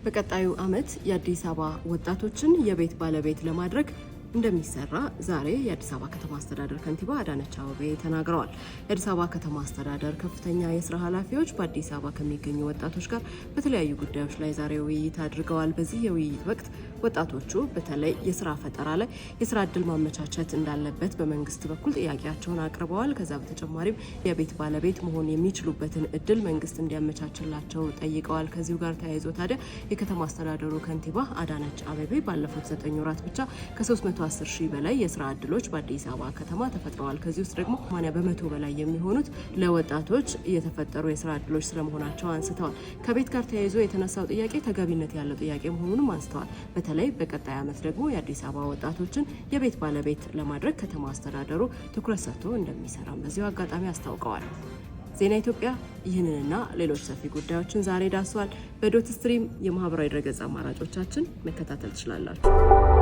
በቀጣዩ ዓመት የአዲስ አበባ ወጣቶችን የቤት ባለቤት ለማድረግ እንደሚሰራ ዛሬ የአዲስ አበባ ከተማ አስተዳደር ከንቲባ አዳነች አቤቤ ተናግረዋል። የአዲስ አበባ ከተማ አስተዳደር ከፍተኛ የስራ ኃላፊዎች በአዲስ አበባ ከሚገኙ ወጣቶች ጋር በተለያዩ ጉዳዮች ላይ ዛሬ ውይይት አድርገዋል። በዚህ የውይይት ወቅት ወጣቶቹ በተለይ የስራ ፈጠራ ላይ የስራ እድል ማመቻቸት እንዳለበት በመንግስት በኩል ጥያቄያቸውን አቅርበዋል። ከዛ በተጨማሪም የቤት ባለቤት መሆን የሚችሉበትን እድል መንግስት እንዲያመቻችላቸው ጠይቀዋል። ከዚሁ ጋር ተያይዞ ታዲያ የከተማ አስተዳደሩ ከንቲባ አዳነች አቤቤ ባለፉት 9 ወራት ብቻ ከ310 ሺህ በላይ የስራ እድሎች በአዲስ አበባ ከተማ ተፈጥረዋል። ከዚህ ውስጥ ደግሞ 80% በላይ የሚሆኑት ለወጣቶች የተፈጠሩ የስራ እድሎች ስለመሆናቸው አንስተዋል። ከቤት ጋር ተያይዞ የተነሳው ጥያቄ ተገቢነት ያለው ጥያቄ መሆኑንም አንስተዋል። በተለይ በቀጣይ ዓመት ደግሞ የአዲስ አበባ ወጣቶችን የቤት ባለቤት ለማድረግ ከተማ አስተዳደሩ ትኩረት ሰጥቶ እንደሚሰራም በዚሁ አጋጣሚ አስታውቀዋል። ዜና ኢትዮጵያ ይህንንና ሌሎች ሰፊ ጉዳዮችን ዛሬ ዳስሷል። በዶት ስትሪም የማህበራዊ ድረገጽ አማራጮቻችን መከታተል ትችላላችሁ።